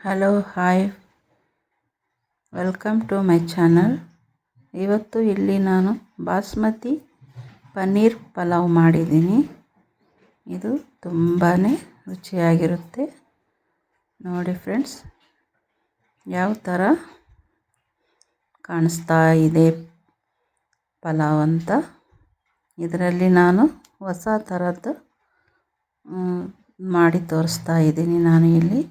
Hello hi welcome to my channel. ಇವತ್ತು ಇಲ್ಲಿ ನಾನು ಬಾಸ್ಮತಿ ಪನ್ನೀರ್ ಪಲಾವ್ ಮಾಡಿದ್ದೀನಿ. ಇದು ತುಂಬಾ ರುಚಿಯಾಗಿರುತ್ತೆ. ನೋಡಿ ಫ್ರೆಂಡ್ಸ್, ಯಾವ ಥರ ಕಾಣಿಸ್ತಾ ಇದೆ ಪಲಾವ್ ಅಂತ. ಇದರಲ್ಲಿ ನಾನು ಹೊಸ ಥರದ್ದು ಮಾಡಿ ತೋರಿಸ್ತಾ ಇದ್ದೀನಿ. ನಾನು ಇಲ್ಲಿ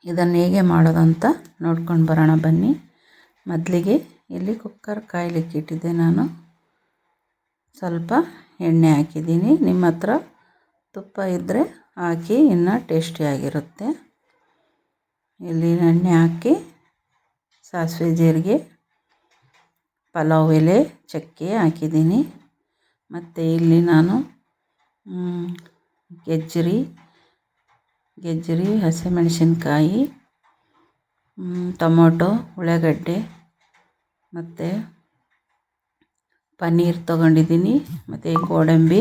ಇದನ್ನು ಹೇಗೆ ಮಾಡೋದಂತ ನೋಡ್ಕೊಂಡು ಬರೋಣ ಬನ್ನಿ. ಮೊದಲಿಗೆ ಇಲ್ಲಿ ಕುಕ್ಕರ್ ಕಾಯ್ಲಿಕ್ಕೆ ಇಟ್ಟಿದ್ದೆ. ನಾನು ಸ್ವಲ್ಪ ಎಣ್ಣೆ ಹಾಕಿದ್ದೀನಿ. ನಿಮ್ಮ ಹತ್ರ ತುಪ್ಪ ಇದ್ದರೆ ಹಾಕಿ, ಇನ್ನೂ ಟೇಸ್ಟಿಯಾಗಿರುತ್ತೆ. ಇಲ್ಲಿ ಎಣ್ಣೆ ಹಾಕಿ ಸಾಸಿವೆ, ಜೀರಿಗೆ, ಪಲಾವ್ ಎಲೆ, ಚಕ್ಕೆ ಹಾಕಿದ್ದೀನಿ. ಮತ್ತು ಇಲ್ಲಿ ನಾನು ಗೆಜ್ಜರಿ, ಹಸಿಮೆಣಸಿನ್ಕಾಯಿ, ಟೊಮೊಟೊ, ಉಳ್ಳಾಗಡ್ಡೆ ಮತ್ತು ಪನ್ನೀರ್ ತೊಗೊಂಡಿದ್ದೀನಿ. ಮತ್ತು ಗೋಡಂಬಿ,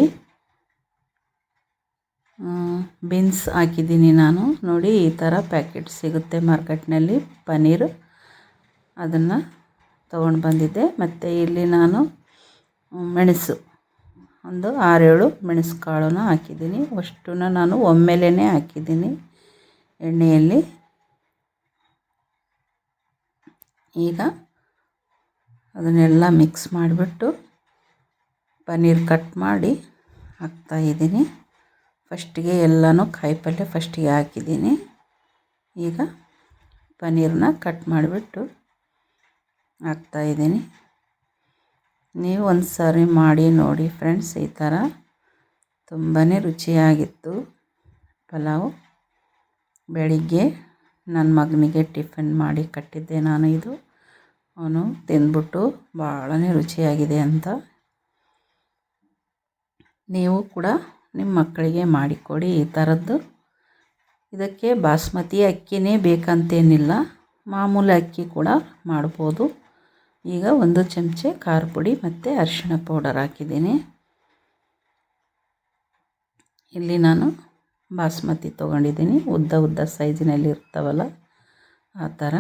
ಬೀನ್ಸ್ ಹಾಕಿದ್ದೀನಿ. ನಾನು ನೋಡಿ, ಈ ಥರ ಪ್ಯಾಕೆಟ್ ಸಿಗುತ್ತೆ ಮಾರ್ಕೆಟ್ನಲ್ಲಿ ಪನ್ನೀರು, ಅದನ್ನು ತೊಗೊಂಡು ಬಂದಿದ್ದೆ. ಮತ್ತು ಇಲ್ಲಿ ನಾನು ಮೆಣಸು ಒಂದು 6-7 ಮೆಣಸು ಕಾಳನ್ನು ಹಾಕಿದ್ದೀನಿ. ಅಷ್ಟನ್ನು ನಾನು ಒಮ್ಮೆಲೇ ಹಾಕಿದ್ದೀನಿ ಎಣ್ಣೆಯಲ್ಲಿ. ಈಗ ಅದನ್ನೆಲ್ಲ ಮಿಕ್ಸ್ ಮಾಡಿಬಿಟ್ಟು ಪನ್ನೀರ್ ಕಟ್ ಮಾಡಿ ಹಾಕ್ತಾಯಿದ್ದೀನಿ. ಫಸ್ಟಿಗೆ ಎಲ್ಲನೂ ಕಾಯಿಪಲ್ಯ ಫಸ್ಟಿಗೆ ಹಾಕಿದ್ದೀನಿ. ಈಗ ಪನ್ನೀರನ್ನ ಕಟ್ ಮಾಡಿಬಿಟ್ಟು ಹಾಕ್ತಾಯಿದ್ದೀನಿ. ನೀವು ಒಂದು ಸಾರಿ ಮಾಡಿ ನೋಡಿ ಫ್ರೆಂಡ್ಸ್. ಈ ಥರ ತುಂಬಾ ರುಚಿಯಾಗಿತ್ತು ಪಲಾವ್. ಬೆಳಿಗ್ಗೆ ನನ್ನ ಮಗನಿಗೆ ಟಿಫಿನ್ ಮಾಡಿ ಕಟ್ಟಿದ್ದೆ ನಾನು. ಇದು ಅವನು ತಿಂದ್ಬಿಟ್ಟು ಭಾಳ ರುಚಿಯಾಗಿದೆ ಅಂತ. ನೀವು ಕೂಡ ನಿಮ್ಮ ಮಕ್ಕಳಿಗೆ ಮಾಡಿಕೊಡಿ ಈ ಥರದ್ದು. ಇದಕ್ಕೆ ಬಾಸ್ಮತಿ ಅಕ್ಕಿನೇ ಬೇಕಂತೇನಿಲ್ಲ, ಮಾಮೂಲಿ ಅಕ್ಕಿ ಕೂಡ ಮಾಡ್ಬೋದು. ಈಗ 1 ಚಮಚೆ ಖಾರ ಪುಡಿ ಮತ್ತು ಅರಿಶಿಣ ಪೌಡರ್ ಹಾಕಿದ್ದೀನಿ. ಇಲ್ಲಿ ನಾನು ಬಾಸ್ಮತಿ ತೊಗೊಂಡಿದ್ದೀನಿ. ಉದ್ದ ಸೈಜಿನಲ್ಲಿ ಇರ್ತಾವಲ್ಲ ಆ ಥರ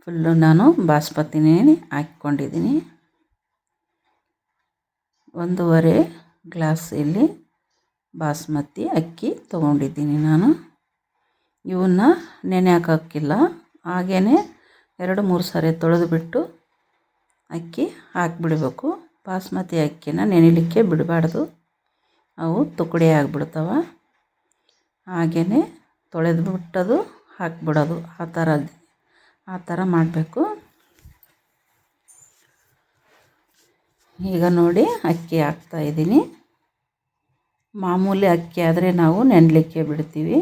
ಫುಲ್ಲು ನಾನು ಬಾಸ್ಮತಿನೇ ಹಾಕ್ಕೊಂಡಿದ್ದೀನಿ. 1.5 ಗ್ಲಾಸ್ ಇಲ್ಲಿ ಬಾಸ್ಮತಿ ಅಕ್ಕಿ ತೊಗೊಂಡಿದ್ದೀನಿ ನಾನು. ಇವನ್ನ ನೆನೆ ಹಾಕೋಕ್ಕಿಲ್ಲ, ಹಾಗೇ 2-3 ಸಾರಿ ತೊಳೆದುಬಿಟ್ಟು ಅಕ್ಕಿ ಹಾಕಿಬಿಡಬೇಕು. ಬಾಸ್ಮತಿ ಅಕ್ಕಿನ ನೆನೆಯಲಿಕ್ಕೆ ಬಿಡಬಾರ್ದು, ಅವು ತುಕಡಿ ಆಗಿಬಿಡ್ತವೆ. ಹಾಗೇ ತೊಳೆದುಬಿಟ್ಟದು ಹಾಕಿಬಿಡೋದು, ಆ ಥರ ಮಾಡಬೇಕು. ಈಗ ನೋಡಿ ಅಕ್ಕಿ ಹಾಕ್ತಾಯಿದ್ದೀನಿ. ಮಾಮೂಲಿ ಅಕ್ಕಿ ಆದರೆ ನಾವು ನೆನೆಯಲಿಕ್ಕೆ ಬಿಡ್ತೀವಿ,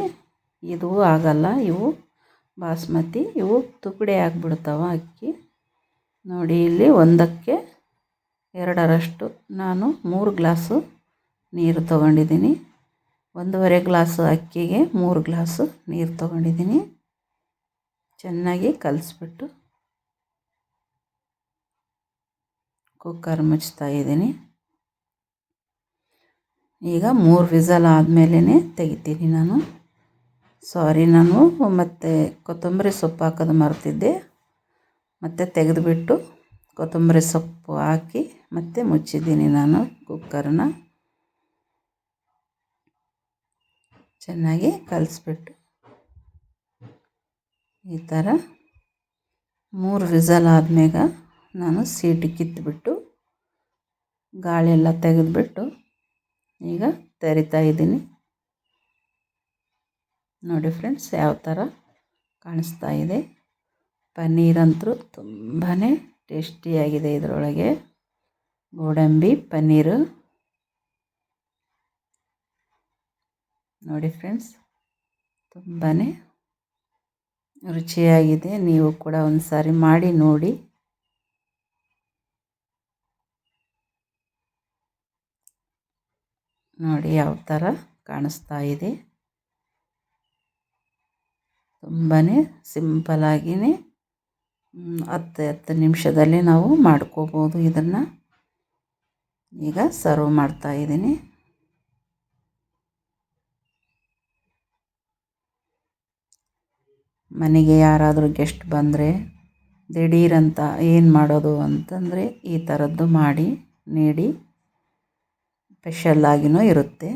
ಇದು ಆಗಲ್ಲ. ಇವು ಬಾಸ್ಮತಿ, ಇವು ತುಕಡಿ ಆಗಿಬಿಡ್ತವೆ ಅಕ್ಕಿ. ನೋಡಿ, ಇಲ್ಲಿ 1ಕ್ಕೆ 2ರಷ್ಟು ನಾನು 3 ಗ್ಲಾಸು ನೀರು ತೊಗೊಂಡಿದ್ದೀನಿ. 1.5 ಗ್ಲಾಸು ಅಕ್ಕಿಗೆ 3 ಗ್ಲಾಸು ನೀರು ತೊಗೊಂಡಿದ್ದೀನಿ. ಚೆನ್ನಾಗಿ ಕಲಿಸ್ಬಿಟ್ಟು ಕುಕ್ಕರ್ ಮುಚ್ತಾಯಿದ್ದೀನಿ. ಈಗ 3 ವಿಸಲ್ ಆದಮೇಲೆ ತೆಗಿತೀನಿ ನಾನು. ನಾನು ಮತ್ತು ಕೊತ್ತಂಬರಿ ಸೊಪ್ಪು ಹಾಕೋದು ಮರೆತಿದ್ದೆ. ಮತ್ತು ತೆಗೆದುಬಿಟ್ಟು ಕೊತ್ತಂಬರಿ ಸೊಪ್ಪು ಹಾಕಿ ಮತ್ತು ಮುಚ್ಚಿದ್ದೀನಿ ನಾನು ಕುಕ್ಕರ್ನ. ಚೆನ್ನಾಗಿ ಕಲಿಸ್ಬಿಟ್ಟು ಈ ಥರ 3 ವಿಸಲ್ ಆದಮೇಲೆ ನಾನು ಸೀಟಿ ಕಿತ್ತುಬಿಟ್ಟು ಗಾಳಿಯೆಲ್ಲ ತೆಗೆದುಬಿಟ್ಟು ಈಗ ತೆರಿತಾಯಿದ್ದೀನಿ. ನೋಡಿ ಫ್ರೆಂಡ್ಸ್, ಯಾವ ಥರ ಕಾಣಿಸ್ತಾ ಇದೆ. ಪನ್ನೀರಂತೂ ತುಂಬಾ ಟೇಸ್ಟಿಯಾಗಿದೆ. ಇದರೊಳಗೆ ಗೋಡಂಬಿ ಪನ್ನೀರು ನೋಡಿ ಫ್ರೆಂಡ್ಸ್, ತುಂಬಾ ರುಚಿಯಾಗಿದೆ. ನೀವು ಕೂಡ ಒಂದು ಸಾರಿ ಮಾಡಿ ನೋಡಿ. ನೋಡಿ ಯಾವ ಥರ ಕಾಣಿಸ್ತಾ ಇದೆ. ತುಂಬಾ ಸಿಂಪಲಾಗಿಯೇ 10 ನಿಮಿಷದಲ್ಲಿ ನಾವು ಮಾಡ್ಕೋಬೋದು ಇದನ್ನು. ಈಗ ಸರ್ವ್ ಮಾಡ್ತಾಯಿದ್ದೀನಿ. ಮನೆಗೆ ಯಾರಾದರೂ ಗೆಸ್ಟ್ ಬಂದರೆ ದಿಢೀರಂತ ಏನು ಮಾಡೋದು ಅಂತಂದರೆ ಈ ಥರದ್ದು ಮಾಡಿ ನೀಡಿ ಸ್ಪೆಷಲ್ಲಾಗಿಯೂ ಇರುತ್ತೆ.